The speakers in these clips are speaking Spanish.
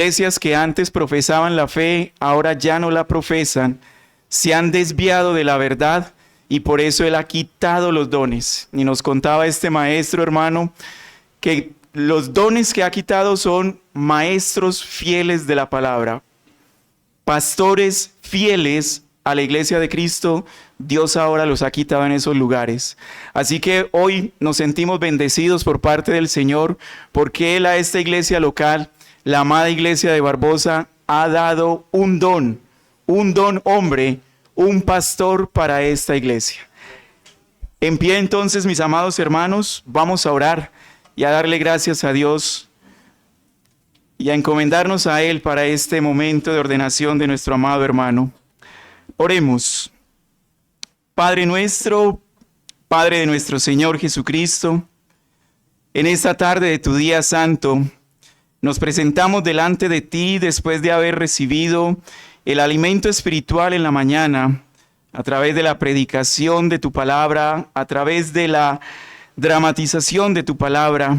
Iglesias que antes profesaban la fe, ahora ya no la profesan, se han desviado de la verdad y por eso Él ha quitado los dones. Y nos contaba este maestro, hermano, que los dones que ha quitado son maestros fieles de la palabra, pastores fieles a la iglesia de Cristo. Dios ahora los ha quitado en esos lugares. Así que hoy nos sentimos bendecidos por parte del Señor, porque Él a esta iglesia local, la amada iglesia de Barbosa, ha dado un don hombre, un pastor para esta iglesia. En pie entonces, mis amados hermanos, vamos a orar y a darle gracias a Dios y a encomendarnos a Él para este momento de ordenación de nuestro amado hermano. Oremos. Padre nuestro, Padre de nuestro Señor Jesucristo, en esta tarde de tu día santo, nos presentamos delante de ti después de haber recibido el alimento espiritual en la mañana, a través de la predicación de tu palabra, a través de la dramatización de tu palabra,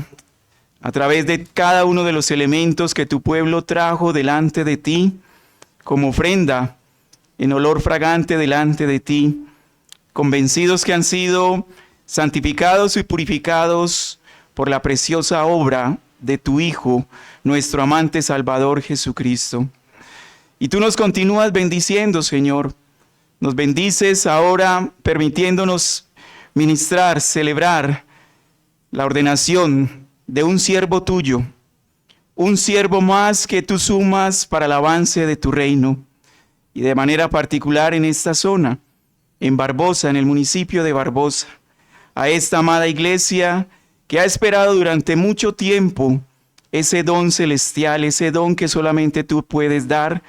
a través de cada uno de los elementos que tu pueblo trajo delante de ti, como ofrenda, en olor fragante delante de ti, convencidos que han sido santificados y purificados por la preciosa obra de tu Hijo, nuestro amante Salvador Jesucristo. Y tú nos continúas bendiciendo, Señor. Nos bendices ahora permitiéndonos ministrar, celebrar la ordenación de un siervo tuyo, un siervo más que tú sumas para el avance de tu reino. Y de manera particular en esta zona, en Barbosa, en el municipio de Barbosa, a esta amada iglesia que ha esperado durante mucho tiempo ese don celestial, ese don que solamente tú puedes dar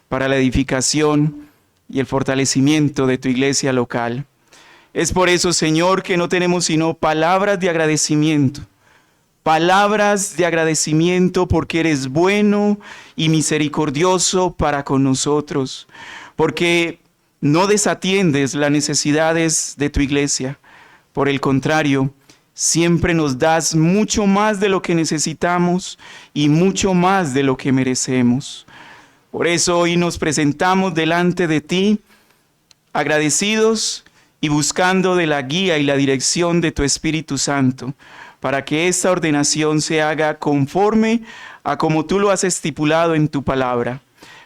para la edificación y el fortalecimiento de tu iglesia local. Es por eso, Señor, que no tenemos sino palabras de agradecimiento porque eres bueno y misericordioso para con nosotros, porque no desatiendes las necesidades de tu iglesia. Por el contrario, siempre nos das mucho más de lo que necesitamos y mucho más de lo que merecemos. Por eso hoy nos presentamos delante de ti, agradecidos y buscando de la guía y la dirección de tu Espíritu Santo, para que esta ordenación se haga conforme a como tú lo has estipulado en tu palabra.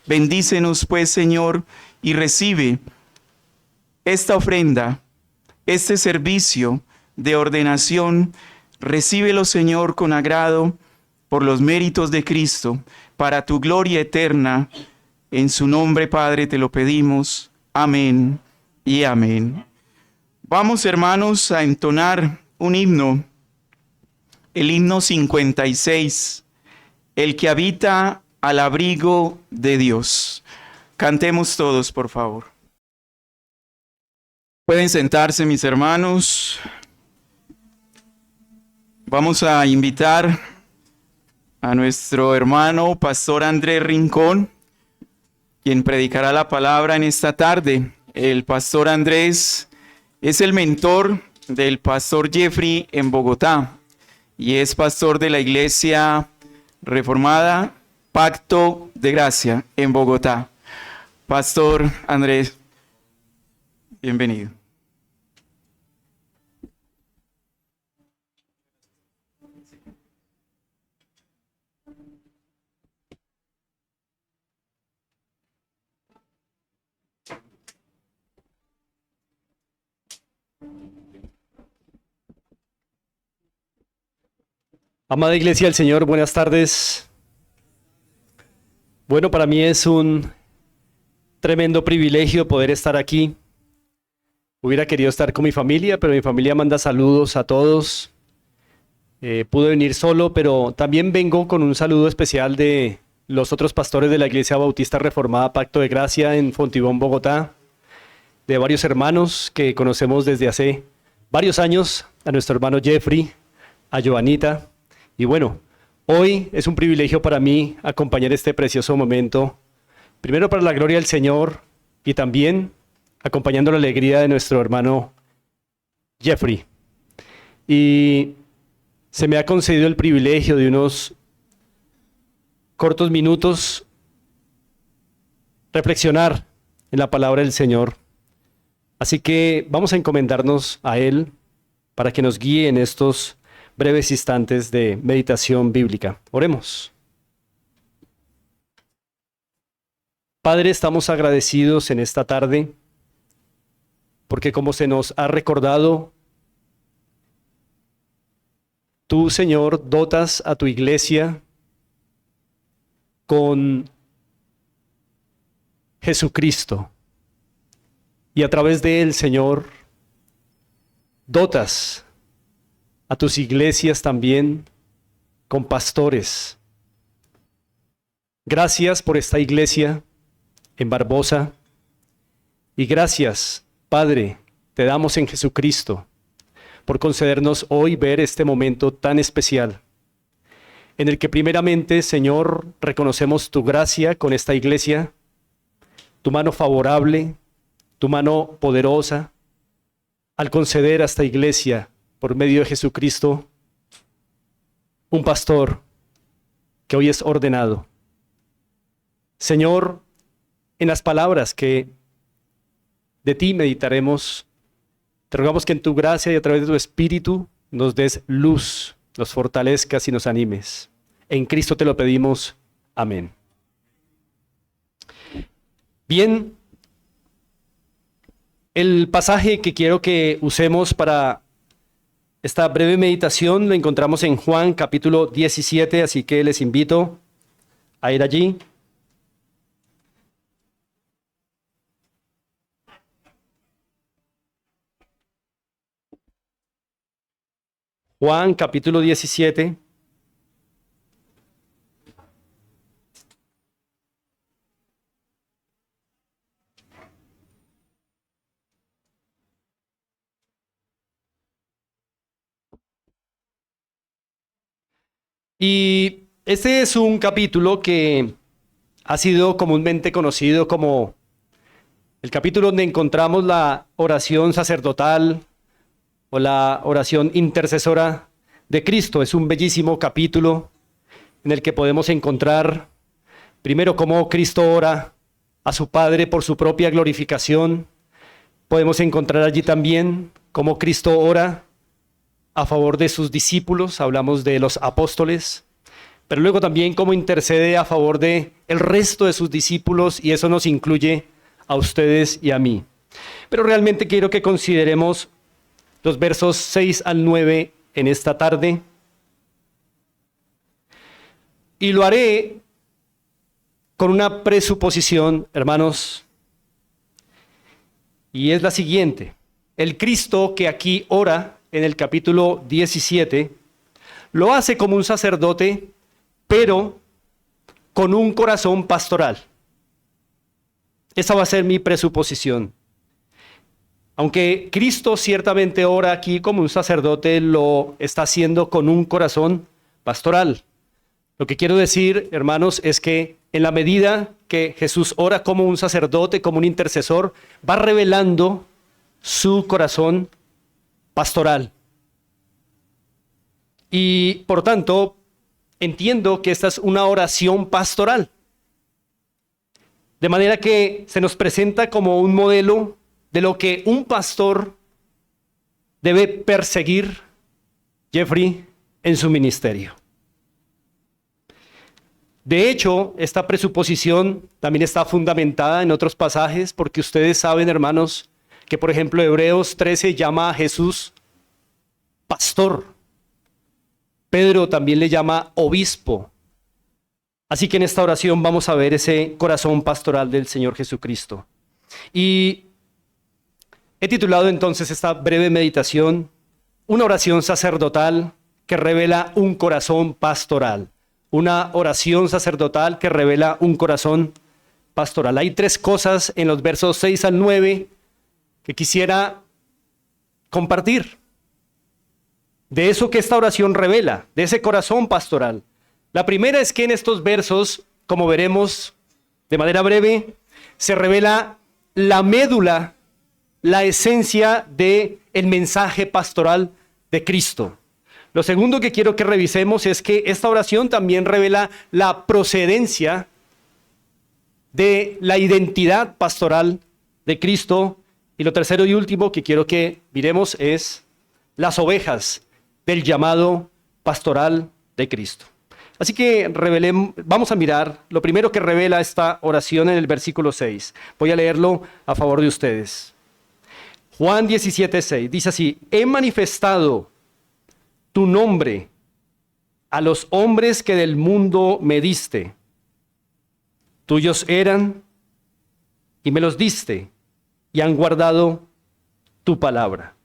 Bendícenos pues, Señor, y recibe esta ofrenda, este servicio de ordenación. Recíbelo, Señor, con agrado por los méritos de Cristo, para tu gloria eterna. En su nombre, Padre, te lo pedimos. Amén y amén. Vamos, hermanos, a entonar un himno, el himno 56, el que habita al abrigo de Dios. Cantemos todos, por favor. Pueden sentarse, mis hermanos. Vamos a invitar a nuestro hermano Pastor Andrés Rincón, quien predicará la palabra en esta tarde. El Pastor Andrés es el mentor del Pastor Jeffrey en Bogotá y es pastor de la Iglesia Reformada Pacto de Gracia en Bogotá. Pastor Andrés, bienvenido. Amada Iglesia del Señor, buenas tardes. Bueno, para mí es un tremendo privilegio poder estar aquí. Hubiera querido estar con mi familia, pero mi familia manda saludos a todos. Pude venir solo, pero también vengo con un saludo especial de los otros pastores de la Iglesia Bautista Reformada Pacto de Gracia en Fontibón, Bogotá, de varios hermanos que conocemos desde hace varios años, a nuestro hermano Jeffrey, a Joanita. Y bueno, hoy es un privilegio para mí acompañar este precioso momento, primero para la gloria del Señor y también acompañando la alegría de nuestro hermano Jeffrey. Y se me ha concedido el privilegio de unos cortos minutos reflexionar en la palabra del Señor. Así que vamos a encomendarnos a Él para que nos guíe en estos breves instantes de meditación bíblica. Oremos. Padre, estamos agradecidos en esta tarde porque, como se nos ha recordado, tú, Señor, dotas a tu iglesia con Jesucristo, y a través de él, Señor, dotas a tus iglesias también con pastores. Gracias por esta iglesia en Barbosa, y gracias, Padre, te damos en Jesucristo por concedernos hoy ver este momento tan especial, en el que primeramente, Señor, reconocemos tu gracia con esta iglesia, tu mano favorable, tu mano poderosa, al conceder a esta iglesia, por medio de Jesucristo, un pastor que hoy es ordenado. Señor, en las palabras que de ti meditaremos, te rogamos que en tu gracia y a través de tu Espíritu nos des luz, nos fortalezcas y nos animes. En Cristo te lo pedimos. Amén. Bien, el pasaje que quiero que usemos para esta breve meditación lo encontramos en Juan capítulo 17, así que les invito a ir allí. Juan capítulo 17. Y este es un capítulo que ha sido comúnmente conocido como el capítulo donde encontramos la oración sacerdotal o la oración intercesora de Cristo. Es un bellísimo capítulo en el que podemos encontrar primero cómo Cristo ora a su Padre por su propia glorificación. Podemos encontrar allí también cómo Cristo ora a favor de sus discípulos, hablamos de los apóstoles, pero luego también cómo intercede a favor de el resto de sus discípulos, y eso nos incluye a ustedes y a mí. Pero realmente quiero que consideremos los versos 6 al 9 en esta tarde, y lo haré con una presuposición, hermanos, y es la siguiente: el Cristo que aquí ora en el capítulo 17, lo hace como un sacerdote, pero con un corazón pastoral. Esa va a ser mi presuposición. Aunque Cristo ciertamente ora aquí como un sacerdote, lo está haciendo con un corazón pastoral. Lo que quiero decir, hermanos, es que en la medida que Jesús ora como un sacerdote, como un intercesor, va revelando su corazón pastoral. Y por tanto, entiendo que esta es una oración pastoral. De manera que se nos presenta como un modelo de lo que un pastor debe perseguir, Jeffrey, en su ministerio. De hecho, esta presuposición también está fundamentada en otros pasajes, porque ustedes saben, hermanos, que por ejemplo Hebreos 13 llama a Jesús pastor. Pedro también le llama obispo. Así que en esta oración vamos a ver ese corazón pastoral del Señor Jesucristo. Y he titulado entonces esta breve meditación, una oración sacerdotal que revela un corazón pastoral. Una oración sacerdotal que revela un corazón pastoral. Hay tres cosas en los versos 6 al 9 que quisiera compartir de eso que esta oración revela, de ese corazón pastoral. La primera es que en estos versos, como veremos de manera breve, se revela la médula, la esencia del mensaje pastoral de Cristo. Lo segundo que quiero que revisemos es que esta oración también revela la procedencia de la identidad pastoral de Cristo. Y lo tercero y último que quiero que miremos es las ovejas del llamado pastoral de Cristo. Así que vamos a mirar lo primero que revela esta oración en el versículo 6. Voy a leerlo a favor de ustedes. Juan 17:6 dice así: he manifestado tu nombre a los hombres que del mundo me diste. Tuyos eran y me los diste y han guardado tu palabra.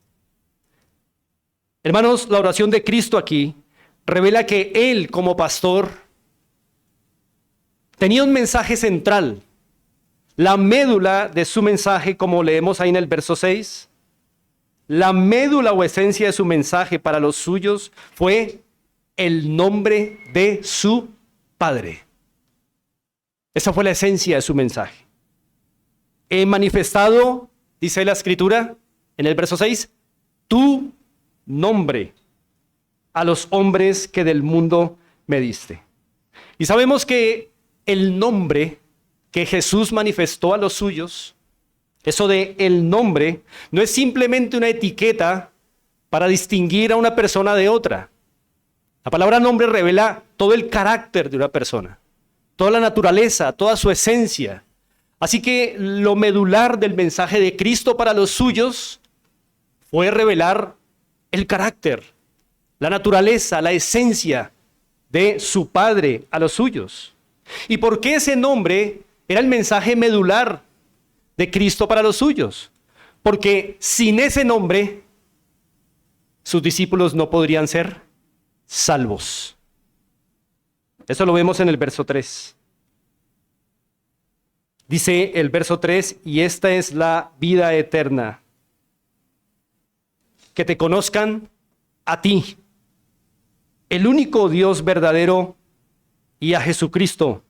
Hermanos, la oración de Cristo aquí revela que Él, como pastor, tenía un mensaje central. La médula de su mensaje, como leemos ahí en el verso 6, la médula o esencia de su mensaje para los suyos fue el nombre de su Padre. Esa fue la esencia de su mensaje. He manifestado, dice la Escritura en el verso 6, tu nombre a los hombres que del mundo me diste. Y sabemos que el nombre que Jesús manifestó a los suyos, eso de el nombre, no es simplemente una etiqueta para distinguir a una persona de otra. La palabra nombre revela todo el carácter de una persona, toda la naturaleza, toda su esencia. Así que lo medular del mensaje de Cristo para los suyos fue revelar el carácter, la naturaleza, la esencia de su Padre a los suyos. ¿Y por qué ese nombre era el mensaje medular de Cristo para los suyos? Porque sin ese nombre, sus discípulos no podrían ser salvos. Eso lo vemos en el verso 3. Dice el verso 3, y esta es la vida eterna, que te conozcan a ti, el único Dios verdadero, y a Jesucristo,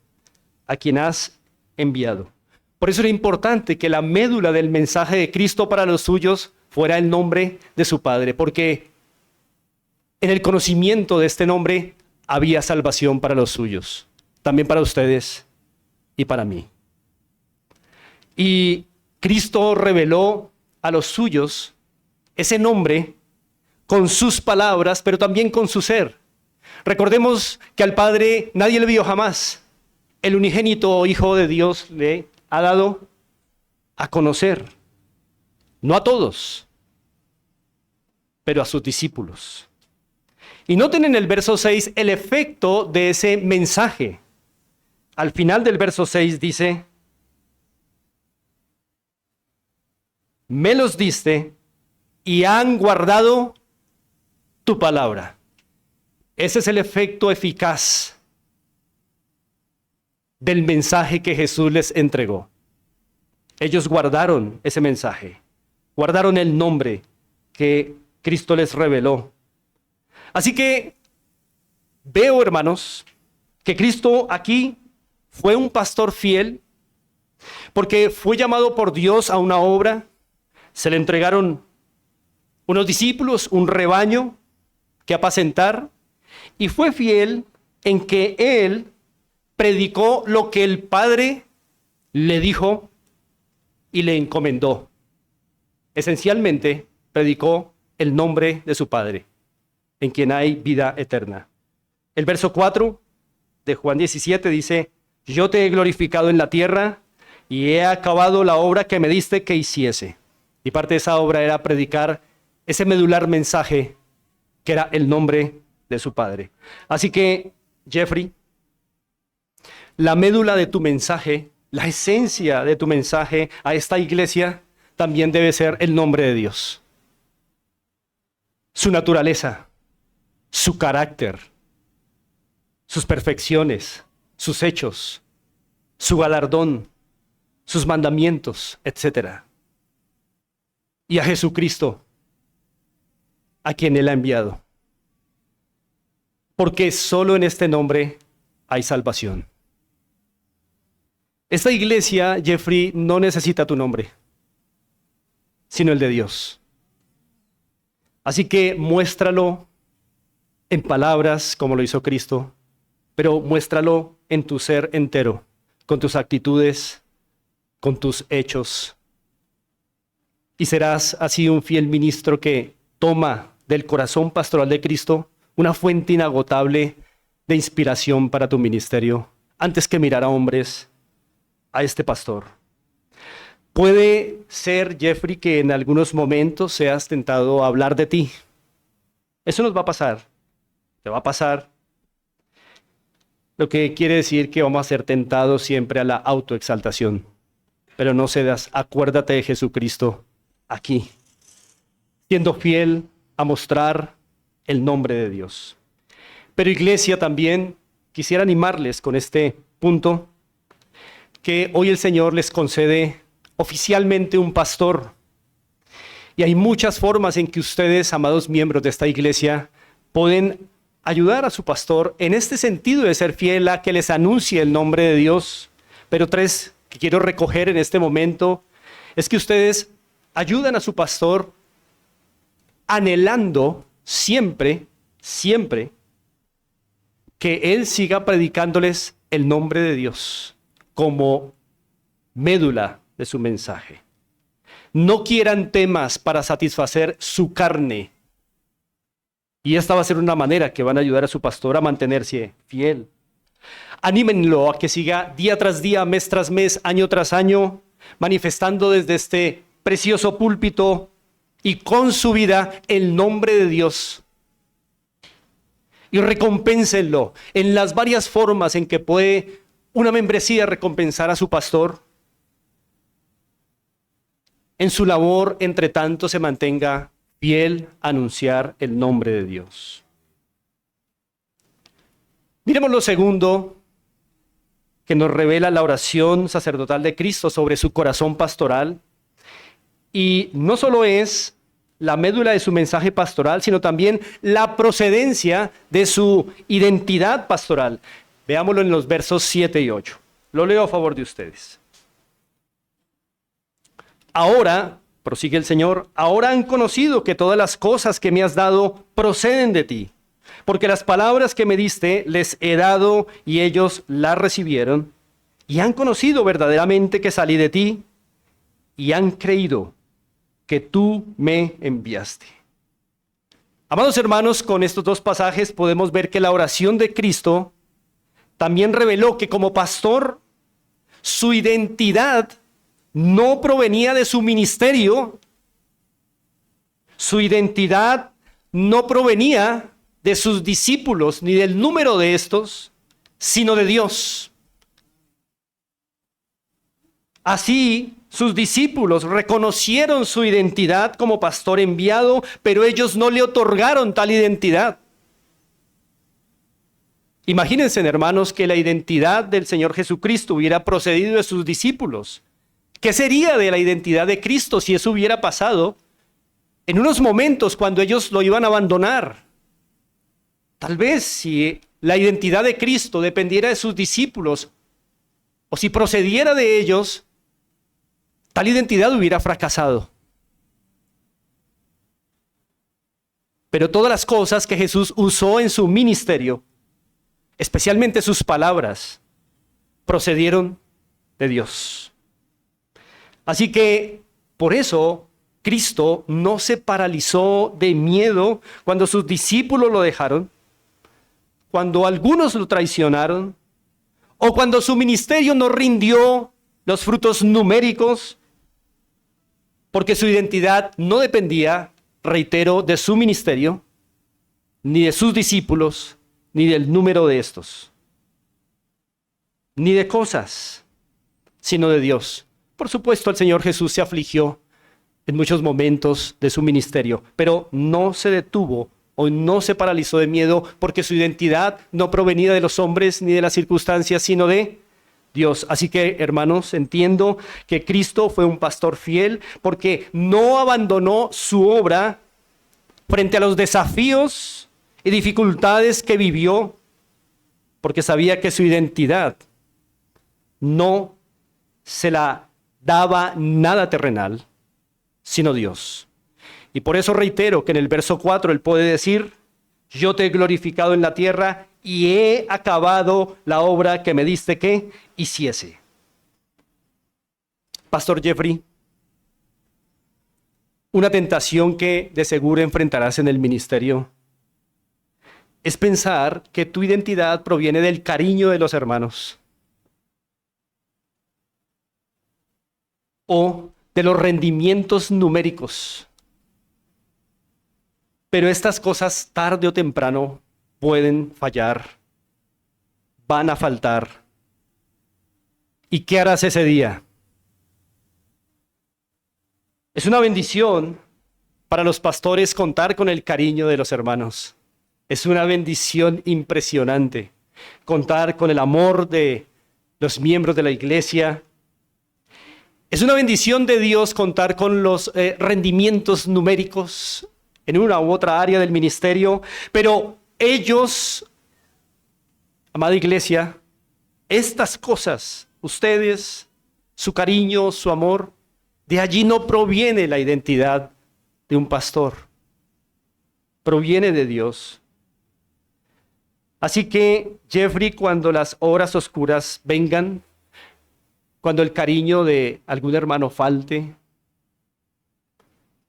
a quien has enviado. Por eso era importante que la médula del mensaje de Cristo para los suyos fuera el nombre de su Padre, porque en el conocimiento de este nombre había salvación para los suyos, también para ustedes y para mí. Y Cristo reveló a los suyos ese nombre con sus palabras, pero también con su ser. Recordemos que al Padre nadie le vio jamás. El unigénito Hijo de Dios le ha dado a conocer, no a todos, pero a sus discípulos. Y noten en el verso 6 el efecto de ese mensaje. Al final del verso 6 dice: me los diste y han guardado tu palabra. Ese es el efecto eficaz del mensaje que Jesús les entregó. Ellos guardaron ese mensaje, guardaron el nombre que Cristo les reveló. Así que veo, hermanos, que Cristo aquí fue un pastor fiel, porque fue llamado por Dios a una obra. Se le entregaron unos discípulos, un rebaño que apacentar, y fue fiel en que él predicó lo que el Padre le dijo y le encomendó. Esencialmente, predicó el nombre de su Padre, en quien hay vida eterna. El verso 4 de Juan 17 dice: yo te he glorificado en la tierra y he acabado la obra que me diste que hiciese. Y parte de esa obra era predicar ese medular mensaje que era el nombre de su Padre. Así que, Jeffrey, la médula de tu mensaje, la esencia de tu mensaje a esta iglesia también debe ser el nombre de Dios. Su naturaleza, su carácter, sus perfecciones, sus hechos, su galardón, sus mandamientos, etc. Y a Jesucristo, a quien Él ha enviado. Porque solo en este nombre hay salvación. Esta iglesia, Jeffrey, no necesita tu nombre, sino el de Dios. Así que muéstralo en palabras como lo hizo Cristo, pero muéstralo en tu ser entero, con tus actitudes, con tus hechos. Y serás así un fiel ministro que toma del corazón pastoral de Cristo una fuente inagotable de inspiración para tu ministerio, antes que mirar a hombres, a este pastor. Puede ser, Jeffrey, que en algunos momentos seas tentado a hablar de ti. Eso nos va a pasar. Te va a pasar. Lo que quiere decir que vamos a ser tentados siempre a la autoexaltación. Pero no cedas, acuérdate de Jesucristo aquí, siendo fiel a mostrar el nombre de Dios. Pero iglesia, también quisiera animarles con este punto, que hoy el Señor les concede oficialmente un pastor. Y hay muchas formas en que ustedes, amados miembros de esta iglesia, pueden ayudar a su pastor en este sentido de ser fiel a que les anuncie el nombre de Dios. Pero tres que quiero recoger en este momento es que ustedes ayudan a su pastor anhelando siempre que él siga predicándoles el nombre de Dios como médula de su mensaje. No quieran temas para satisfacer su carne. Y esta va a ser una manera que van a ayudar a su pastor a mantenerse fiel. Anímenlo a que siga día tras día, mes tras mes, año tras año, manifestando desde este precioso púlpito y con su vida el nombre de Dios. Y recompénsenlo en las varias formas en que puede una membresía recompensar a su pastor. En su labor, entre tanto, se mantenga fiel a anunciar el nombre de Dios. Miremos lo segundo que nos revela la oración sacerdotal de Cristo sobre su corazón pastoral. Y no solo es la médula de su mensaje pastoral, sino también la procedencia de su identidad pastoral. Veámoslo en los versos 7 y 8. Lo leo a favor de ustedes. Ahora, prosigue el Señor, ahora han conocido que todas las cosas que me has dado proceden de ti, porque las palabras que me diste les he dado y ellos las recibieron, y han conocido verdaderamente que salí de ti, y han creído que tú me enviaste. Amados hermanos, con estos dos pasajes podemos ver que la oración de Cristo también reveló que como pastor, su identidad no provenía de su ministerio, su identidad no provenía de sus discípulos ni del número de estos, sino de Dios. Así, sus discípulos reconocieron su identidad como pastor enviado, pero ellos no le otorgaron tal identidad. Imagínense, hermanos, que la identidad del Señor Jesucristo hubiera procedido de sus discípulos. ¿Qué sería de la identidad de Cristo si eso hubiera pasado en unos momentos cuando ellos lo iban a abandonar? Tal vez si la identidad de Cristo dependiera de sus discípulos o si procediera de ellos, tal identidad hubiera fracasado. Pero todas las cosas que Jesús usó en su ministerio, especialmente sus palabras, procedieron de Dios. Así que, por eso, Cristo no se paralizó de miedo cuando sus discípulos lo dejaron, cuando algunos lo traicionaron, o cuando su ministerio no rindió los frutos numéricos, porque su identidad no dependía, reitero, de su ministerio, ni de sus discípulos, ni del número de estos, ni de cosas, sino de Dios. Por supuesto, el Señor Jesús se afligió en muchos momentos de su ministerio, pero no se detuvo o no se paralizó de miedo porque su identidad no provenía de los hombres ni de las circunstancias, sino de Dios. Así que, hermanos, entiendo que Cristo fue un pastor fiel porque no abandonó su obra frente a los desafíos y dificultades que vivió, porque sabía que su identidad no se la daba nada terrenal, sino Dios. Y por eso reitero que en el verso 4 él puede decir Yo te he glorificado en la tierra y he acabado la obra que me diste que hiciese. Pastor Jeffrey, una tentación que de seguro enfrentarás en el ministerio es pensar que tu identidad proviene del cariño de los hermanos o de los rendimientos numéricos. Pero estas cosas tarde o temprano pueden fallar, van a faltar. ¿Y qué harás ese día? Es una bendición para los pastores contar con el cariño de los hermanos. Es una bendición impresionante contar con el amor de los miembros de la iglesia. Es una bendición de Dios contar con los rendimientos numéricos en una u otra área del ministerio, pero ellos, amada iglesia, estas cosas, ustedes, su cariño, su amor, de allí no proviene la identidad de un pastor, proviene de Dios. Así que, Jeffrey, cuando las horas oscuras vengan, cuando el cariño de algún hermano falte,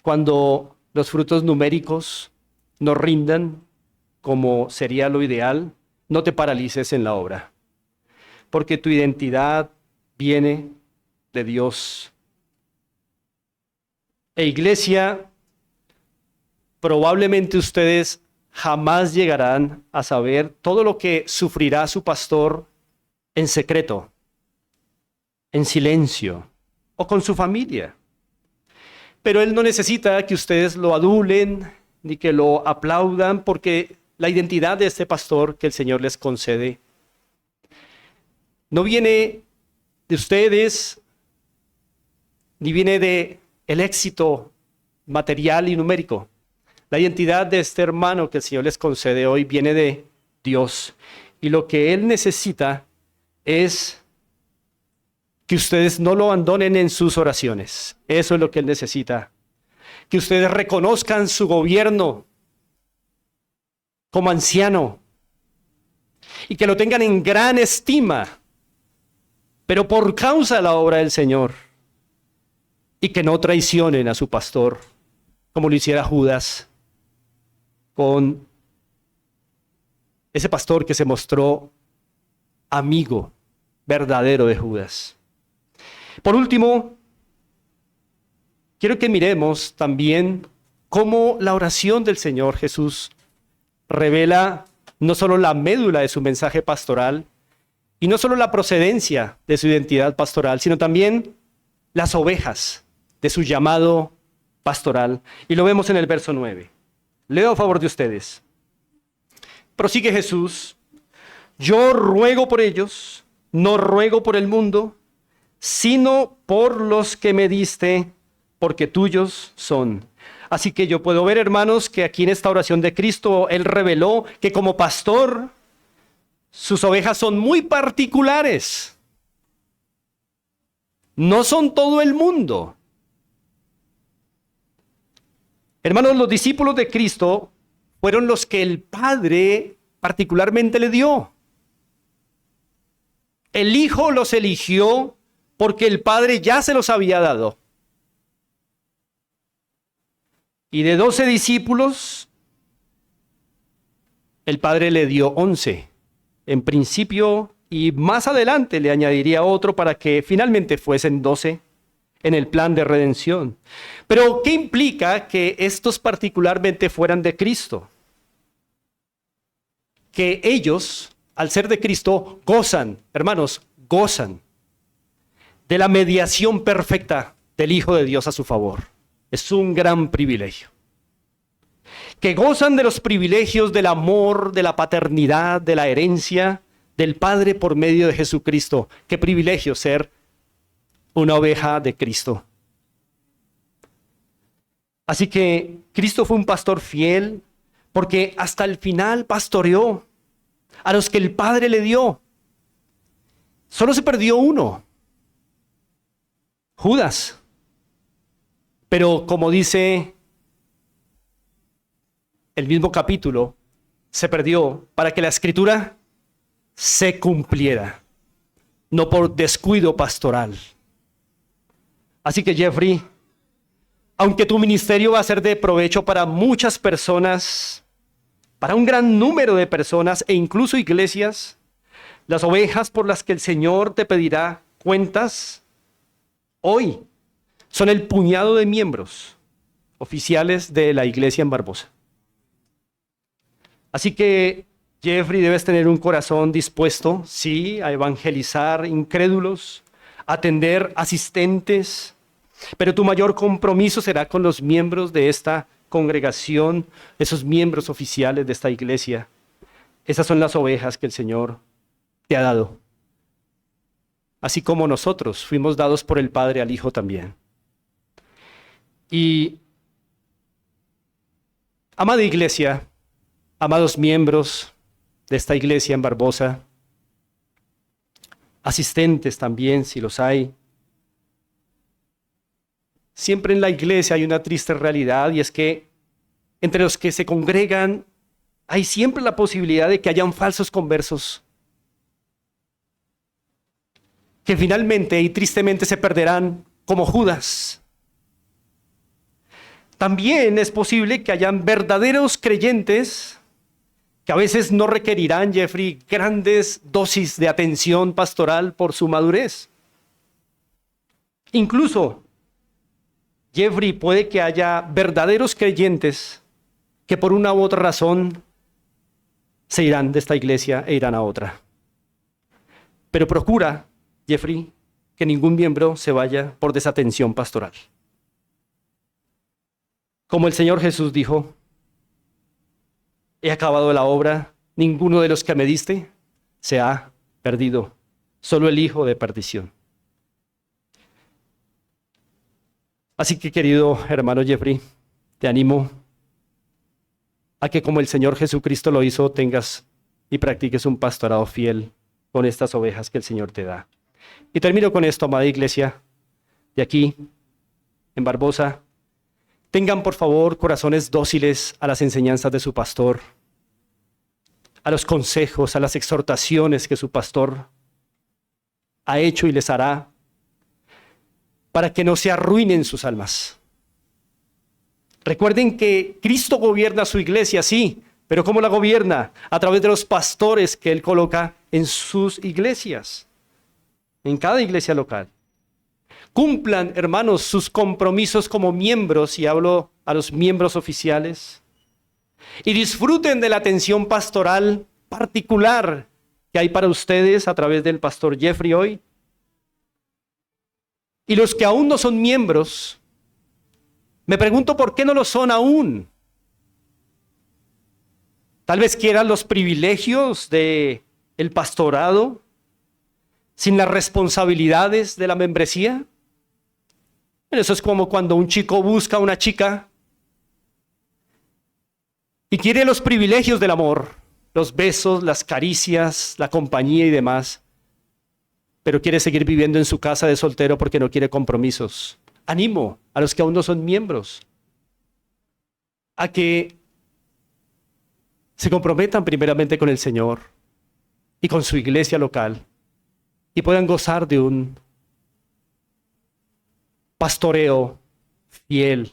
cuando los frutos numéricos no rindan como sería lo ideal, no te paralices en la obra, porque tu identidad viene de Dios. E iglesia, probablemente ustedes jamás llegarán a saber todo lo que sufrirá su pastor en secreto, en silencio o con su familia. Pero él no necesita que ustedes lo adulen ni que lo aplaudan, porque la identidad de este pastor que el Señor les concede no viene de ustedes, ni viene de el éxito material y numérico. La identidad de este hermano que el Señor les concede hoy viene de Dios. Y lo que Él necesita es que ustedes no lo abandonen en sus oraciones. Eso es lo que Él necesita. Que ustedes reconozcan su gobierno como anciano y que lo tengan en gran estima, pero por causa de la obra del Señor. Y que no traicionen a su pastor, como lo hiciera Judas con ese pastor que se mostró amigo verdadero de Judas. Por último, quiero que miremos también cómo la oración del Señor Jesús revela no solo la médula de su mensaje pastoral y no solo la procedencia de su identidad pastoral, sino también las ovejas de su llamado pastoral. Y lo vemos en el verso 9. Leo a favor de ustedes. Prosigue Jesús: yo ruego por ellos, no ruego por el mundo, sino por los que me diste, porque tuyos son. Así que yo puedo ver, hermanos, que aquí en esta oración de Cristo, Él reveló que como pastor, sus ovejas son muy particulares. No son todo el mundo. Hermanos, los discípulos de Cristo fueron los que el Padre particularmente le dio. El Hijo los eligió porque el Padre ya se los había dado. Y de 12 discípulos, el Padre le dio 11. En principio, y más adelante le añadiría otro para que finalmente fuesen 12 en el plan de redención. Pero, ¿qué implica que estos particularmente fueran de Cristo? Que ellos, al ser de Cristo, gozan, hermanos, gozan de la mediación perfecta del Hijo de Dios a su favor. Es un gran privilegio. Que gozan de los privilegios del amor, de la paternidad, de la herencia del Padre por medio de Jesucristo. Qué privilegio ser una oveja de Cristo. Así que Cristo fue un pastor fiel porque hasta el final pastoreó a los que el Padre le dio. Solo se perdió uno, Judas. Pero como dice el mismo capítulo, se perdió para que la escritura se cumpliera, no por descuido pastoral. Así que Jeffrey, aunque tu ministerio va a ser de provecho para muchas personas, para un gran número de personas e incluso iglesias, las ovejas por las que el Señor te pedirá cuentas hoy son el puñado de miembros oficiales de la iglesia en Barbosa. Así que, Jeffrey, debes tener un corazón dispuesto, sí, a evangelizar incrédulos, a atender asistentes, pero tu mayor compromiso será con los miembros de esta congregación, esos miembros oficiales de esta iglesia. Esas son las ovejas que el Señor te ha dado. Así como nosotros fuimos dados por el Padre al Hijo también. Y, amada iglesia, amados miembros de esta iglesia en Barbosa, asistentes también, si los hay, siempre en la iglesia hay una triste realidad, y es que entre los que se congregan hay siempre la posibilidad de que hayan falsos conversos, que finalmente y tristemente se perderán como Judas. También es posible que hayan verdaderos creyentes que a veces no requerirán, Jeffrey, grandes dosis de atención pastoral por su madurez. Incluso, Jeffrey, puede que haya verdaderos creyentes que por una u otra razón se irán de esta iglesia e irán a otra. Pero procura, Jeffrey, que ningún miembro se vaya por desatención pastoral. Como el Señor Jesús dijo, he acabado la obra, ninguno de los que me diste se ha perdido, solo el hijo de perdición. Así que, querido hermano Jeffrey, te animo a que, como el Señor Jesucristo lo hizo, tengas y practiques un pastorado fiel con estas ovejas que el Señor te da. Y termino con esto, amada iglesia, de aquí, en Barbosa. Tengan, por favor, corazones dóciles a las enseñanzas de su pastor, a los consejos, a las exhortaciones que su pastor ha hecho y les hará, para que no se arruinen sus almas. Recuerden que Cristo gobierna su iglesia, sí, pero ¿cómo la gobierna? A través de los pastores que Él coloca en sus iglesias, en cada iglesia local. Cumplan, hermanos, sus compromisos como miembros, y hablo a los miembros oficiales, y disfruten de la atención pastoral particular que hay para ustedes a través del pastor Jeffrey hoy. Y los que aún no son miembros, me pregunto por qué no lo son aún. Tal vez quieran los privilegios del pastorado sin las responsabilidades de la membresía. Eso es como cuando un chico busca a una chica y quiere los privilegios del amor, los besos, las caricias, la compañía y demás, pero quiere seguir viviendo en su casa de soltero porque no quiere compromisos. Animo a los que aún no son miembros a que se comprometan primeramente con el Señor y con su iglesia local y puedan gozar de un pastoreo fiel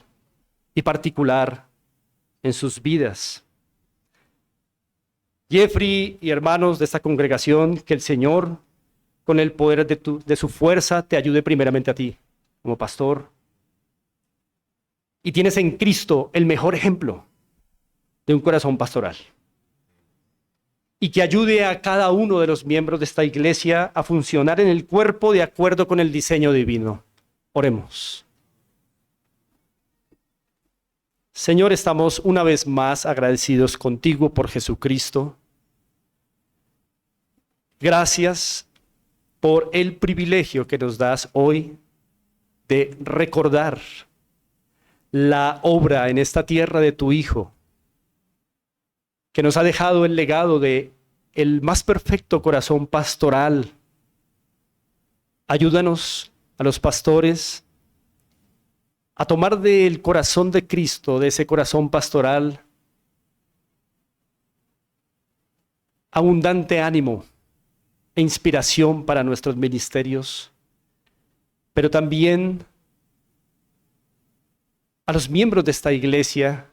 y particular en sus vidas. Jeffrey y hermanos de esta congregación, que el Señor, con el poder de su fuerza, te ayude primeramente a ti como pastor. Y tienes en Cristo el mejor ejemplo de un corazón pastoral. Y que ayude a cada uno de los miembros de esta iglesia a funcionar en el cuerpo de acuerdo con el diseño divino. Oremos. Señor, estamos una vez más agradecidos contigo por Jesucristo. Gracias por el privilegio que nos das hoy de recordar la obra en esta tierra de tu Hijo, que nos ha dejado el legado de el más perfecto corazón pastoral. Ayúdanos a los pastores a tomar del corazón de Cristo, de ese corazón pastoral, abundante ánimo e inspiración para nuestros ministerios, pero también a los miembros de esta iglesia.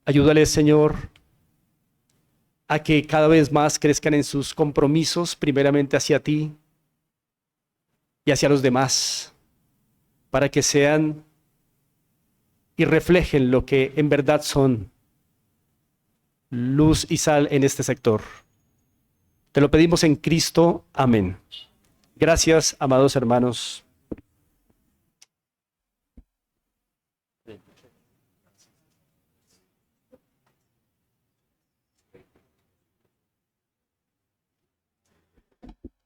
Ayúdales, Señor, a que cada vez más crezcan en sus compromisos, primeramente hacia ti y hacia los demás, para que sean y reflejen lo que en verdad son, luz y sal en este sector. Te lo pedimos en Cristo. Amén. Gracias, amados hermanos.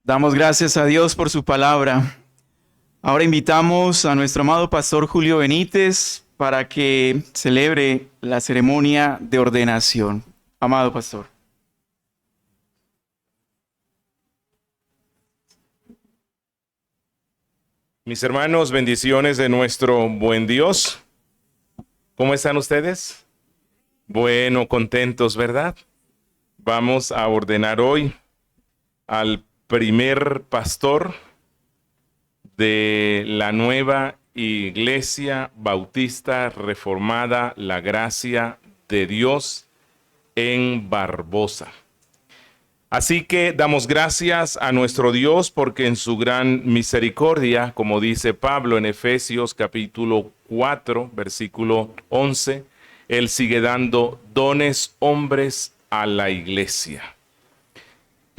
Damos gracias a Dios por su palabra. Ahora invitamos a nuestro amado pastor Julio Benítez para que celebre la ceremonia de ordenación. Amado pastor. Mis hermanos, bendiciones de nuestro buen Dios. ¿Cómo están ustedes? Bueno, contentos, ¿verdad? Vamos a ordenar hoy al primer pastor de la nueva Iglesia Bautista Reformada La Gracia de Dios en Barbosa. Así que damos gracias a nuestro Dios porque en su gran misericordia, como dice Pablo en Efesios capítulo 4, versículo 11, Él sigue dando dones hombres a la iglesia.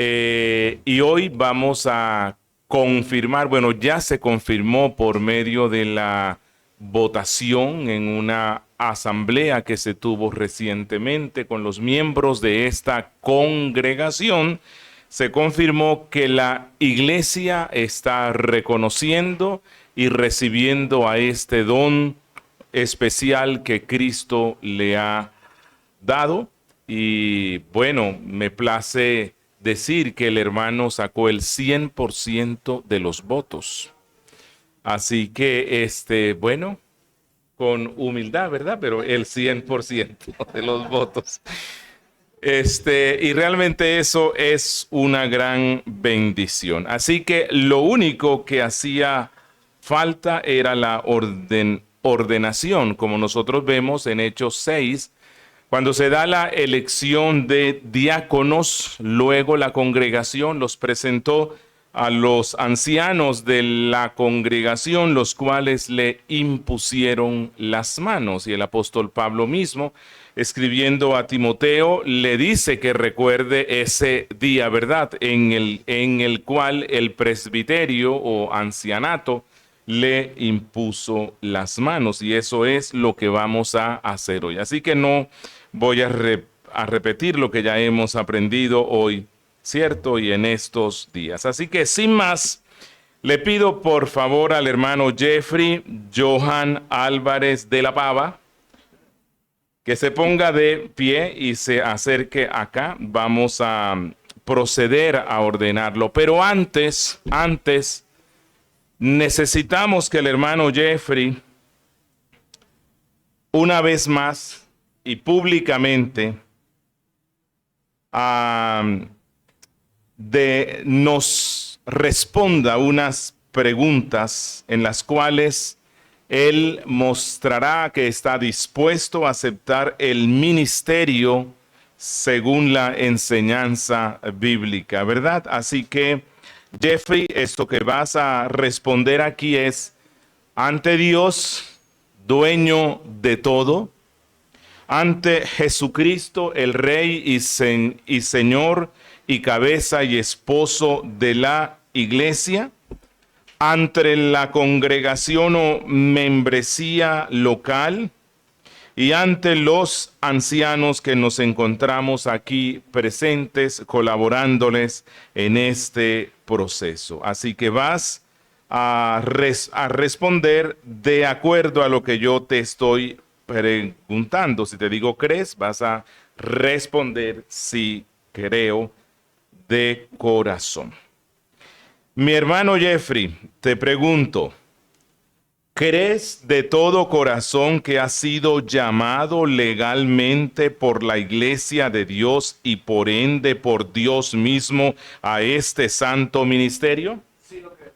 Y hoy vamos a confirmar, bueno, ya se confirmó por medio de la votación en una asamblea que se tuvo recientemente con los miembros de esta congregación, se confirmó que la iglesia está reconociendo y recibiendo a este don especial que Cristo le ha dado. Y bueno, me place decir que el hermano sacó el 100% de los votos. Así que, bueno, con humildad, ¿verdad? Pero el 100% de los votos. Y realmente eso es una gran bendición. Así que lo único que hacía falta era la ordenación, como nosotros vemos en Hechos 6, cuando se da la elección de diáconos, luego la congregación los presentó a los ancianos de la congregación, los cuales le impusieron las manos. Y el apóstol Pablo mismo, escribiendo a Timoteo, le dice que recuerde ese día, ¿verdad?, en el cual el presbiterio o ancianato le impuso las manos. Y eso es lo que vamos a hacer hoy. Así que no voy a repetir lo que ya hemos aprendido hoy, ¿cierto? Y en estos días. Así que sin más, le pido por favor al hermano Jeffrey Johan Álvarez de la Pava que se ponga de pie y se acerque acá. Vamos a proceder a ordenarlo. Pero antes, necesitamos que el hermano Jeffrey, una vez más y públicamente, nos responda unas preguntas en las cuales él mostrará que está dispuesto a aceptar el ministerio según la enseñanza bíblica, ¿verdad? Así que, Jeffrey, esto que vas a responder aquí es: ante Dios, dueño de todo, ante Jesucristo, el Rey y Señor y cabeza y esposo de la iglesia, ante la congregación o membresía local y ante los ancianos que nos encontramos aquí presentes, colaborándoles en este proceso. Así que vas a responder de acuerdo a lo que yo te estoy preguntando. Si te digo crees, vas a responder sí creo de corazón. Mi hermano Jeffrey, te pregunto, ¿Crees de todo corazón que has sido llamado legalmente por la Iglesia de Dios y por ende por Dios mismo a este santo ministerio? Sí, lo creo.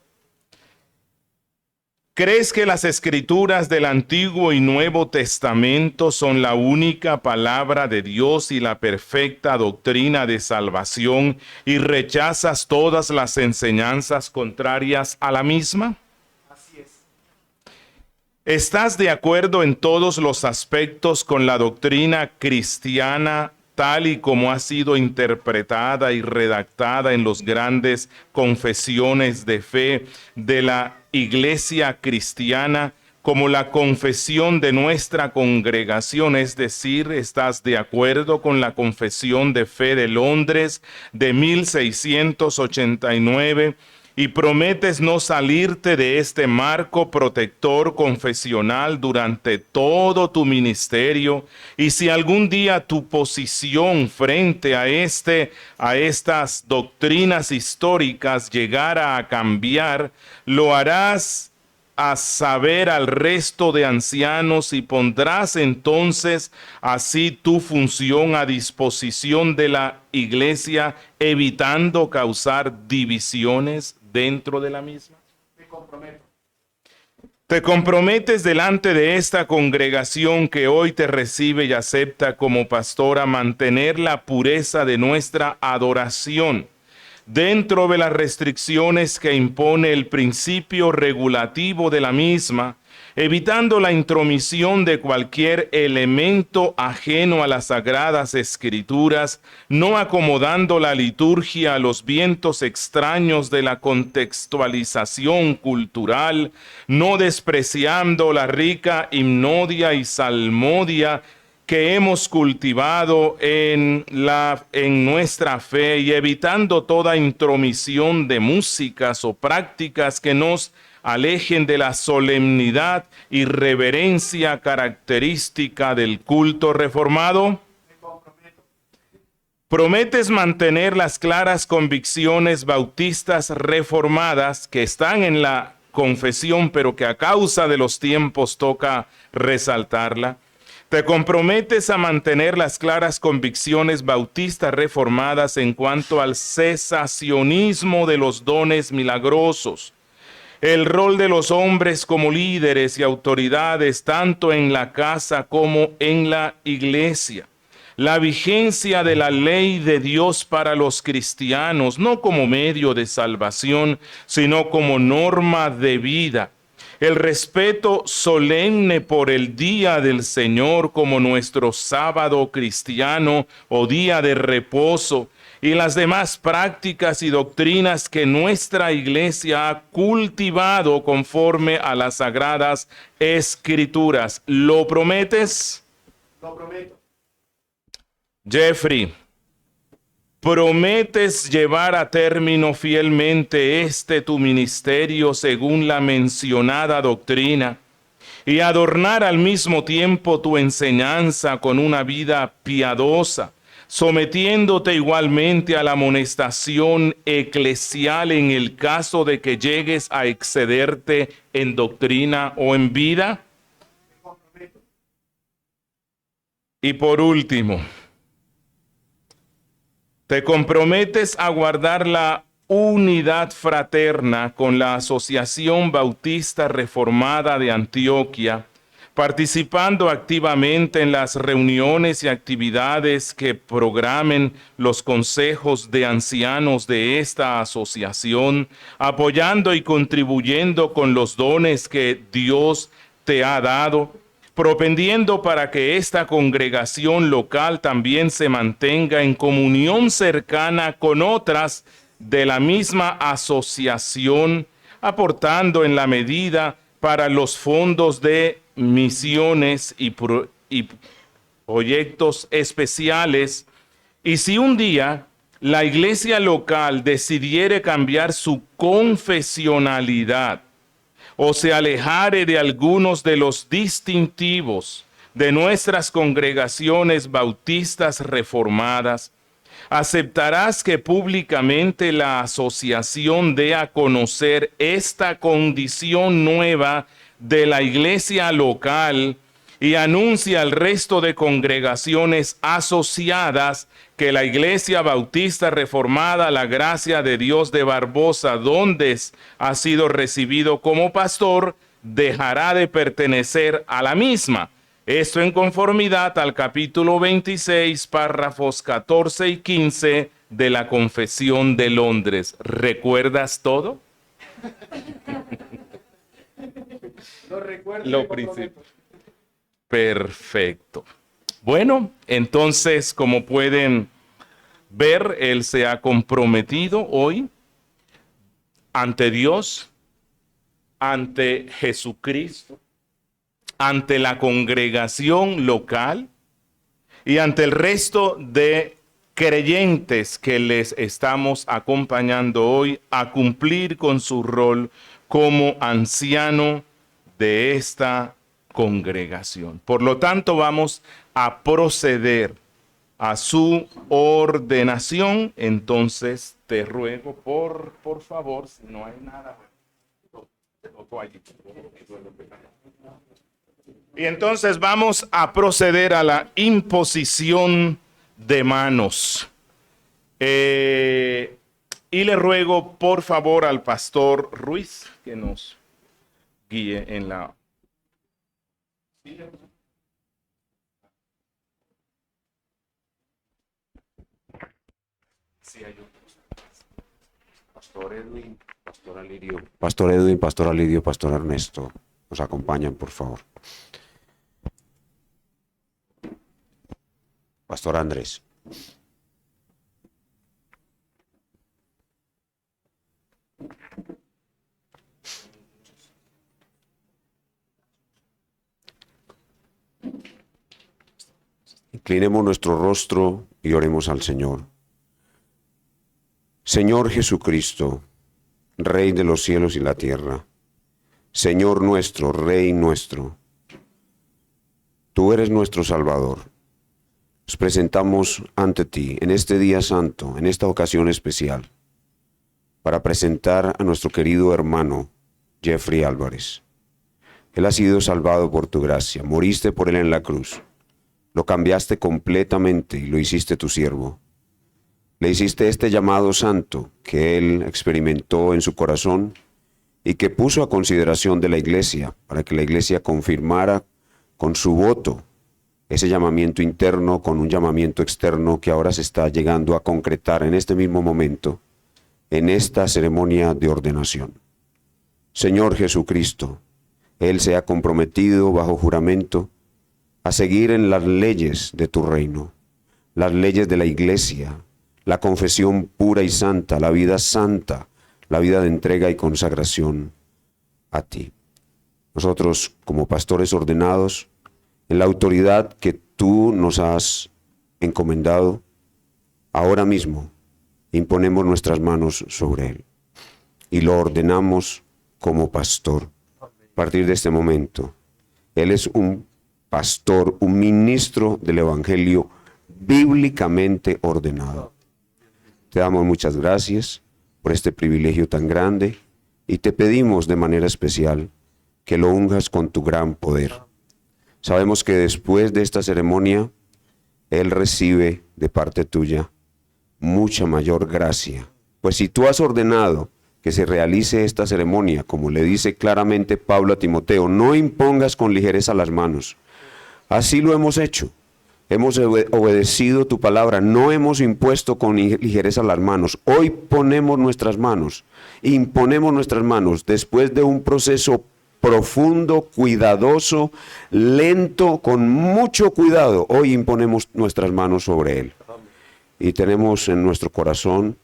¿Crees que las escrituras del Antiguo y Nuevo Testamento son la única palabra de Dios y la perfecta doctrina de salvación y rechazas todas las enseñanzas contrarias a la misma? ¿Estás de acuerdo en todos los aspectos con la doctrina cristiana tal y como ha sido interpretada y redactada en los grandes confesiones de fe de la Iglesia cristiana, como la confesión de nuestra congregación? Es decir, ¿estás de acuerdo con la Confesión de Fe de Londres de 1689? Y prometes no salirte de este marco protector confesional durante todo tu ministerio. Y si algún día tu posición frente a estas doctrinas históricas llegara a cambiar, lo harás a saber al resto de ancianos y pondrás entonces así tu función a disposición de la iglesia, evitando causar divisiones dentro de la misma. Me comprometo. Te comprometes delante de esta congregación que hoy te recibe y acepta como pastor a mantener la pureza de nuestra adoración dentro de las restricciones que impone el principio regulativo de la misma, evitando la intromisión de cualquier elemento ajeno a las sagradas escrituras, no acomodando la liturgia a los vientos extraños de la contextualización cultural, no despreciando la rica himnodia y salmodia que hemos cultivado en nuestra fe, y evitando toda intromisión de músicas o prácticas que nos alejen de la solemnidad y reverencia característica del culto reformado. ¿Prometes mantener las claras convicciones bautistas reformadas que están en la confesión, pero que a causa de los tiempos toca resaltarla? ¿Te comprometes a mantener las claras convicciones bautistas reformadas en cuanto al cesacionismo de los dones milagrosos, el rol de los hombres como líderes y autoridades tanto en la casa como en la iglesia, la vigencia de la ley de Dios para los cristianos, no como medio de salvación, sino como norma de vida, el respeto solemne por el día del Señor como nuestro sábado cristiano o día de reposo, y las demás prácticas y doctrinas que nuestra iglesia ha cultivado conforme a las sagradas escrituras. ¿Lo prometes? Lo prometo. Jeffrey, ¿prometes llevar a término fielmente tu ministerio según la mencionada doctrina y adornar al mismo tiempo tu enseñanza con una vida piadosa, sometiéndote igualmente a la amonestación eclesial en el caso de que llegues a excederte en doctrina o en vida? Y por último, ¿te comprometes a guardar la unidad fraterna con la Asociación Bautista Reformada de Antioquia, participando activamente en las reuniones y actividades que programen los consejos de ancianos de esta asociación, apoyando y contribuyendo con los dones que Dios te ha dado, propendiendo para que esta congregación local también se mantenga en comunión cercana con otras de la misma asociación, aportando en la medida para los fondos de misiones y proyectos especiales? Y si un día la iglesia local decidiere cambiar su confesionalidad o se alejare de algunos de los distintivos de nuestras congregaciones bautistas reformadas, ¿aceptarás que públicamente la asociación dé a conocer esta condición nueva de la iglesia local y anuncia al resto de congregaciones asociadas que la Iglesia Bautista Reformada La Gracia de Dios de Barbosa, donde ha sido recibido como pastor, dejará de pertenecer a la misma. Esto en conformidad al capítulo 26, párrafos 14 y 15 de la Confesión de Londres. ¿Recuerdas todo? Lo principal. Perfecto. Bueno, entonces, como pueden ver, él se ha comprometido hoy ante Dios, ante Jesucristo, ante la congregación local y ante el resto de creyentes que les estamos acompañando hoy a cumplir con su rol como anciano de esta congregación. Por lo tanto, vamos a proceder a su ordenación. Entonces, te ruego, por favor, si no hay nada. Y entonces vamos a proceder a la imposición de manos. Y le ruego, por favor, al pastor Ruiz que nos guíe en la... Pastor Edwin, Pastor Alidio, Pastor Ernesto, nos acompañan, por favor. Pastor Andrés. Inclinemos nuestro rostro y oremos al Señor. Señor Jesucristo, Rey de los cielos y la tierra, Señor nuestro, Rey nuestro, tú eres nuestro Salvador. Nos presentamos ante ti en este día santo, en esta ocasión especial, para presentar a nuestro querido hermano Jeffrey Álvarez. Él ha sido salvado por tu gracia, moriste por él en la cruz. Lo cambiaste completamente y lo hiciste tu siervo. Le hiciste este llamado santo que él experimentó en su corazón y que puso a consideración de la iglesia para que la iglesia confirmara con su voto ese llamamiento interno con un llamamiento externo que ahora se está llegando a concretar en este mismo momento, en esta ceremonia de ordenación. Señor Jesucristo, él se ha comprometido bajo juramento a seguir en las leyes de tu reino, las leyes de la iglesia, la confesión pura y santa, la vida de entrega y consagración a ti. Nosotros, como pastores ordenados, en la autoridad que tú nos has encomendado, ahora mismo imponemos nuestras manos sobre él y lo ordenamos como pastor. A partir de este momento, él es un pastor, un ministro del Evangelio bíblicamente ordenado. Te damos muchas gracias por este privilegio tan grande y te pedimos de manera especial que lo unjas con tu gran poder. Sabemos que después de esta ceremonia, él recibe de parte tuya mucha mayor gracia. Pues si tú has ordenado que se realice esta ceremonia, como le dice claramente Pablo a Timoteo, no impongas con ligereza las manos. Así lo hemos hecho. Hemos obedecido tu palabra, no hemos impuesto con ligereza las manos. Hoy ponemos nuestras manos, imponemos nuestras manos después de un proceso profundo, cuidadoso, lento, con mucho cuidado. Hoy imponemos nuestras manos sobre él. Y tenemos en nuestro corazón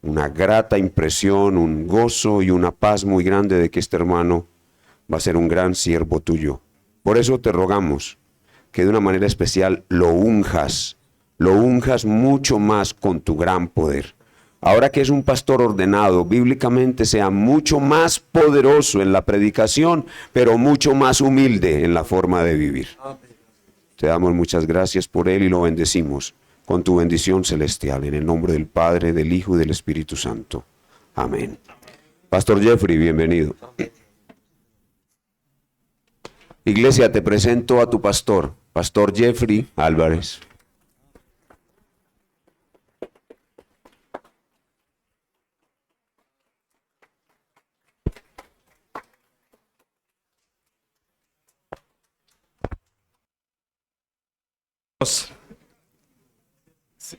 una grata impresión, un gozo y una paz muy grande de que este hermano va a ser un gran siervo tuyo. Por eso te rogamos que de una manera especial lo unjas mucho más con tu gran poder. Ahora que es un pastor ordenado, bíblicamente sea mucho más poderoso en la predicación, pero mucho más humilde en la forma de vivir. Te damos muchas gracias por él y lo bendecimos con tu bendición celestial, en el nombre del Padre, del Hijo y del Espíritu Santo. Amén. Pastor Jeffrey, bienvenido. Iglesia, te presento a tu pastor, Pastor Jeffrey Álvarez.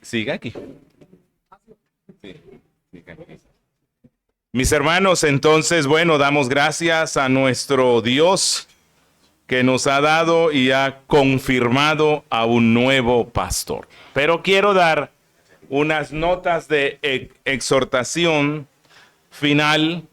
Siga aquí. Mis hermanos, entonces, bueno, damos gracias a nuestro Dios que nos ha dado y ha confirmado a un nuevo pastor. Pero quiero dar unas notas de exhortación final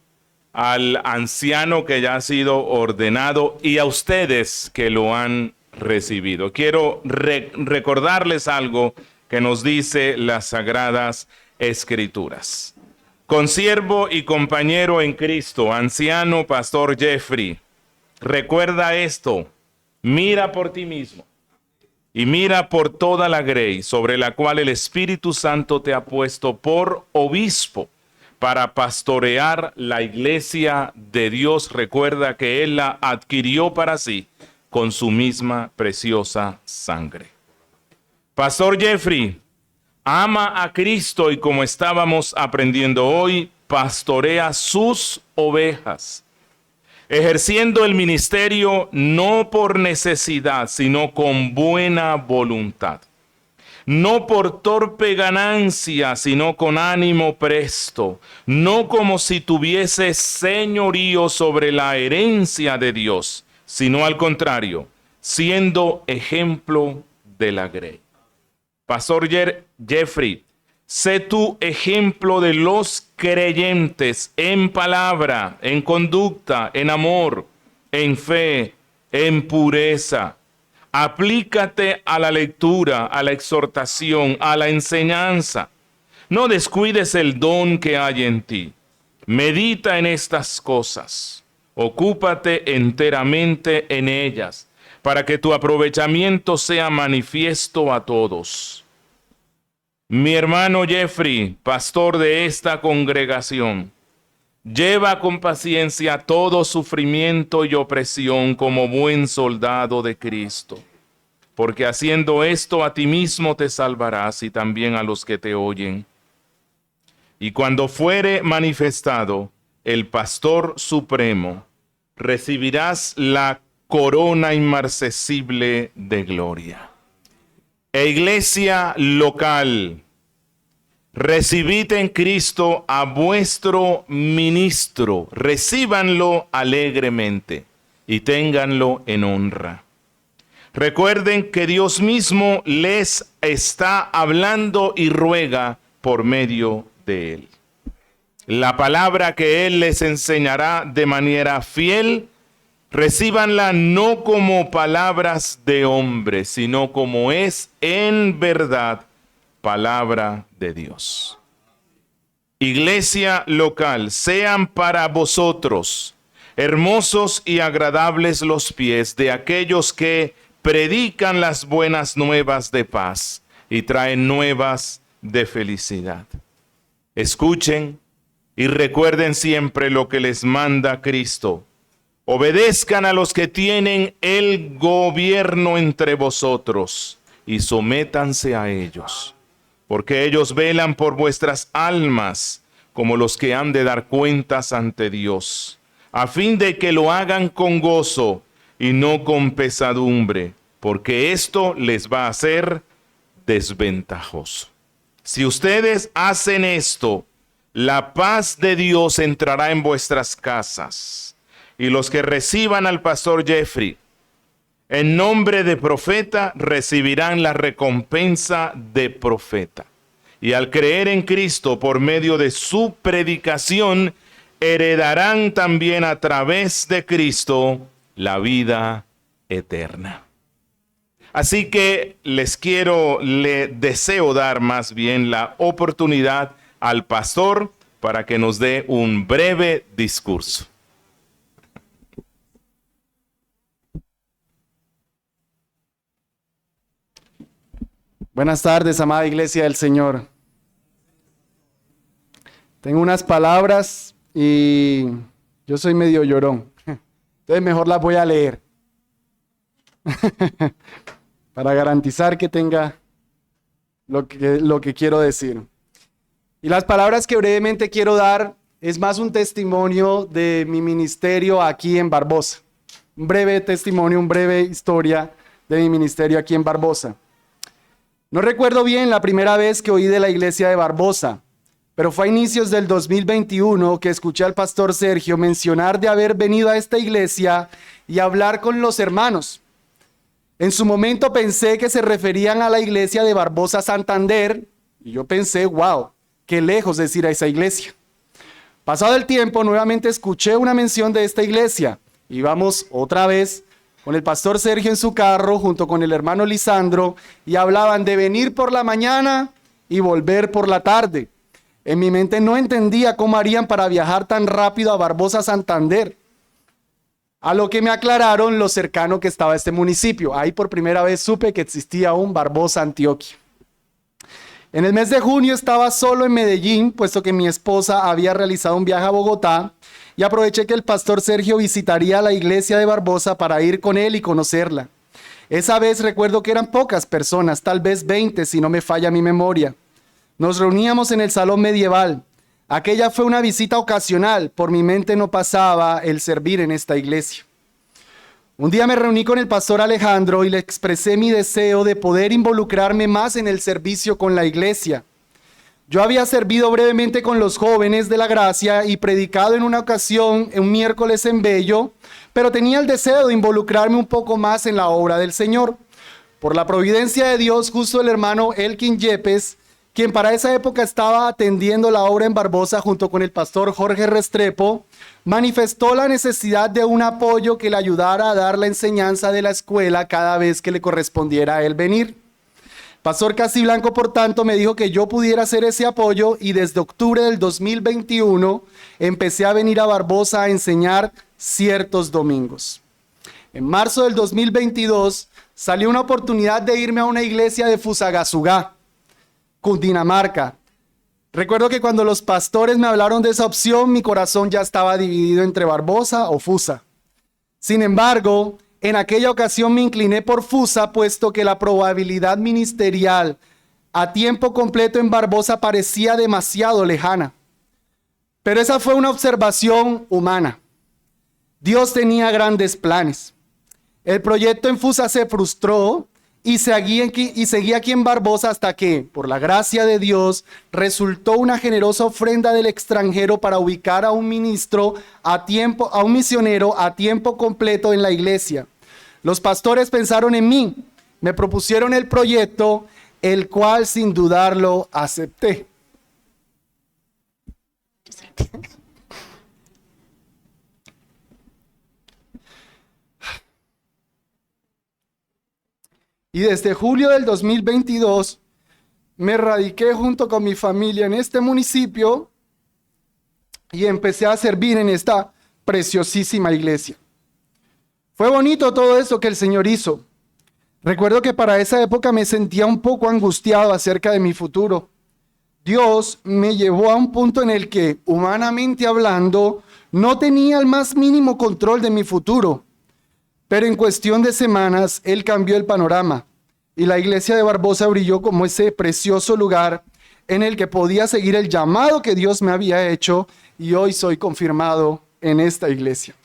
al anciano que ya ha sido ordenado y a ustedes que lo han recibido. Quiero recordarles algo que nos dice las Sagradas Escrituras. Consiervo y compañero en Cristo, anciano Pastor Jeffrey, recuerda esto, mira por ti mismo y mira por toda la grey sobre la cual el Espíritu Santo te ha puesto por obispo para pastorear la iglesia de Dios. Recuerda que Él la adquirió para sí con su misma preciosa sangre. Pastor Jeffrey, ama a Cristo y, como estábamos aprendiendo hoy, pastorea sus ovejas, ejerciendo el ministerio no por necesidad, sino con buena voluntad. No por torpe ganancia, sino con ánimo presto, no como si tuviese señorío sobre la herencia de Dios, sino al contrario, siendo ejemplo de la grey. Pastor Jeffrey, sé tu ejemplo de los creyentes en palabra, en conducta, en amor, en fe, en pureza. Aplícate a la lectura, a la exhortación, a la enseñanza. No descuides el don que hay en ti. Medita en estas cosas. Ocúpate enteramente en ellas, para que tu aprovechamiento sea manifiesto a todos. Mi hermano Jeffrey, pastor de esta congregación, lleva con paciencia todo sufrimiento y opresión como buen soldado de Cristo, porque haciendo esto a ti mismo te salvarás y también a los que te oyen. Y cuando fuere manifestado el Pastor Supremo, recibirás la corona inmarcesible de gloria. Iglesia local, recibid en Cristo a vuestro ministro, recíbanlo alegremente y ténganlo en honra. Recuerden que Dios mismo les está hablando y ruega por medio de él. La palabra que él les enseñará de manera fiel, recíbanla no como palabras de hombre, sino como es en verdad palabra de Dios. Iglesia local, sean para vosotros hermosos y agradables los pies de aquellos que predican las buenas nuevas de paz y traen nuevas de felicidad. Escuchen y recuerden siempre lo que les manda Cristo. Obedezcan a los que tienen el gobierno entre vosotros y sométanse a ellos, porque ellos velan por vuestras almas como los que han de dar cuentas ante Dios, a fin de que lo hagan con gozo y no con pesadumbre, porque esto les va a ser desventajoso. Si ustedes hacen esto, la paz de Dios entrará en vuestras casas. Y los que reciban al pastor Jeffrey en nombre de profeta recibirán la recompensa de profeta. Y al creer en Cristo por medio de su predicación, heredarán también a través de Cristo la vida eterna. Así que les deseo dar más bien la oportunidad al pastor para que nos dé un breve discurso. Buenas tardes, amada iglesia del Señor. Tengo unas palabras y yo soy medio llorón, entonces mejor las voy a leer. para garantizar que tenga lo que quiero decir. Y las palabras que brevemente quiero dar es más un testimonio de mi ministerio aquí en Barbosa. Un breve testimonio, una breve historia de mi ministerio aquí en Barbosa. No recuerdo bien la primera vez que oí de la iglesia de Barbosa, pero fue a inicios del 2021 que escuché al pastor Sergio mencionar de haber venido a esta iglesia y hablar con los hermanos. En su momento pensé que se referían a la iglesia de Barbosa Santander y yo pensé, wow, qué lejos de ir a esa iglesia. Pasado el tiempo, nuevamente escuché una mención de esta iglesia. Íbamos otra vez con el pastor Sergio en su carro junto con el hermano Lisandro y hablaban de venir por la mañana y volver por la tarde. En mi mente no entendía cómo harían para viajar tan rápido a Barbosa Santander. A lo que me aclararon lo cercano que estaba este municipio. Ahí por primera vez supe que existía un Barbosa, Antioquia. En el mes de junio estaba solo en Medellín, puesto que mi esposa había realizado un viaje a Bogotá, y aproveché que el pastor Sergio visitaría la iglesia de Barbosa para ir con él y conocerla. Esa vez recuerdo que eran pocas personas, tal vez 20 si no me falla mi memoria. Nos reuníamos en el salón medieval. Aquella fue una visita ocasional, por mi mente no pasaba el servir en esta iglesia. Un día me reuní con el pastor Alejandro y le expresé mi deseo de poder involucrarme más en el servicio con la iglesia. Yo había servido brevemente con los jóvenes de la gracia y predicado en una ocasión, un miércoles en Bello, pero tenía el deseo de involucrarme un poco más en la obra del Señor. Por la providencia de Dios, justo el hermano Elkin Yepes, quien para esa época estaba atendiendo la obra en Barbosa junto con el pastor Jorge Restrepo, manifestó la necesidad de un apoyo que le ayudara a dar la enseñanza de la escuela cada vez que le correspondiera a él venir. Pastor Castiblanco, por tanto, me dijo que yo pudiera hacer ese apoyo y desde octubre del 2021 empecé a venir a Barbosa a enseñar ciertos domingos. En marzo del 2022 salió una oportunidad de irme a una iglesia de Fusagasugá, Cundinamarca. Recuerdo que cuando los pastores me hablaron de esa opción, mi corazón ya estaba dividido entre Barbosa o Fusa. Sin embargo, en aquella ocasión me incliné por Fusa, puesto que la probabilidad ministerial a tiempo completo en Barbosa parecía demasiado lejana. Pero esa fue una observación humana. Dios tenía grandes planes. El proyecto en Fusa se frustró y seguía aquí en Barbosa hasta que, por la gracia de Dios, resultó una generosa ofrenda del extranjero para ubicar a un ministro a un misionero a tiempo completo en la iglesia. Los pastores pensaron en mí, me propusieron el proyecto, el cual sin dudarlo acepté. Y desde julio del 2022 me radiqué junto con mi familia en este municipio y empecé a servir en esta preciosísima iglesia. Fue bonito todo eso que el Señor hizo. Recuerdo que para esa época me sentía un poco angustiado acerca de mi futuro. Dios me llevó a un punto en el que, humanamente hablando, no tenía el más mínimo control de mi futuro. Pero en cuestión de semanas, Él cambió el panorama y la iglesia de Barbosa brilló como ese precioso lugar en el que podía seguir el llamado que Dios me había hecho y hoy soy confirmado en esta iglesia.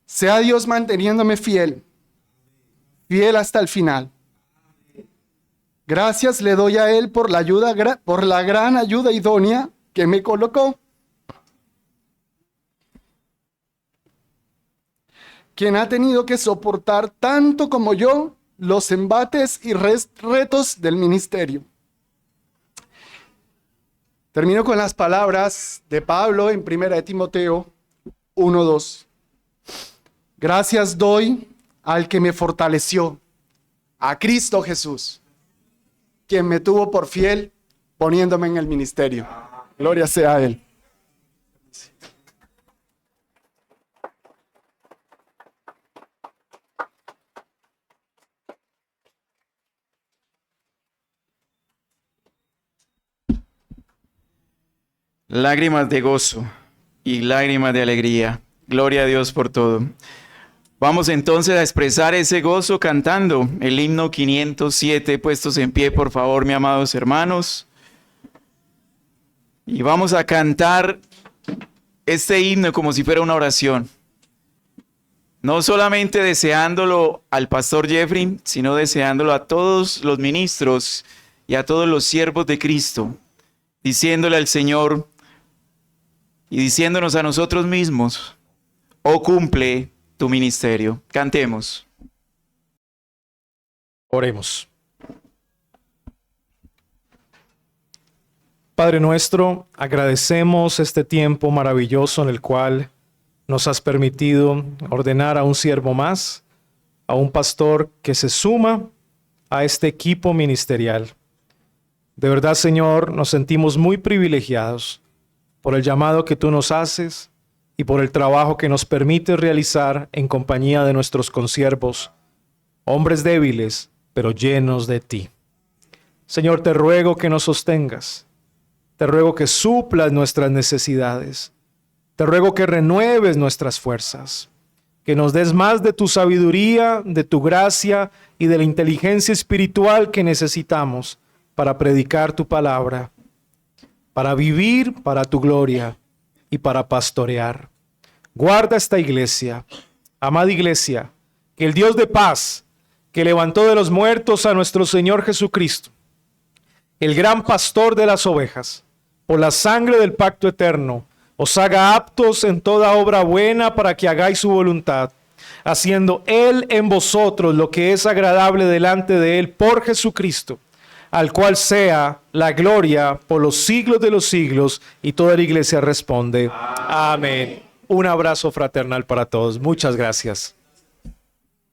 Sea Dios manteniéndome fiel, fiel hasta el final. Gracias le doy a Él por la gran ayuda idónea que me colocó. Quien ha tenido que soportar tanto como yo los embates y retos del ministerio. Termino con las palabras de Pablo en 1 Timoteo 1:2. Gracias doy al que me fortaleció, a Cristo Jesús, quien me tuvo por fiel poniéndome en el ministerio. Gloria sea a Él. Lágrimas de gozo y lágrimas de alegría. Gloria a Dios por todo. Vamos entonces a expresar ese gozo cantando el himno 507, puestos en pie, por favor, mis amados hermanos. Y vamos a cantar este himno como si fuera una oración. No solamente deseándolo al pastor Jeffrey, sino deseándolo a todos los ministros y a todos los siervos de Cristo, diciéndole al Señor y diciéndonos a nosotros mismos: oh, cumple tu ministerio. Cantemos. Oremos. Padre nuestro, agradecemos este tiempo maravilloso en el cual nos has permitido ordenar a un siervo más, a un pastor que se suma a este equipo ministerial. De verdad, Señor, nos sentimos muy privilegiados por el llamado que tú nos haces y por el trabajo que nos permites realizar en compañía de nuestros consiervos, hombres débiles, pero llenos de ti. Señor, te ruego que nos sostengas, te ruego que suplas nuestras necesidades, te ruego que renueves nuestras fuerzas, que nos des más de tu sabiduría, de tu gracia y de la inteligencia espiritual que necesitamos para predicar tu palabra, para vivir para tu gloria y para pastorear. Guarda esta iglesia, amada iglesia, que el Dios de paz, que levantó de los muertos a nuestro Señor Jesucristo, el gran pastor de las ovejas, por la sangre del pacto eterno, os haga aptos en toda obra buena para que hagáis su voluntad, haciendo Él en vosotros lo que es agradable delante de Él por Jesucristo, al cual sea la gloria por los siglos de los siglos. Y toda la iglesia responde: amén. Un abrazo fraternal para todos. Muchas gracias.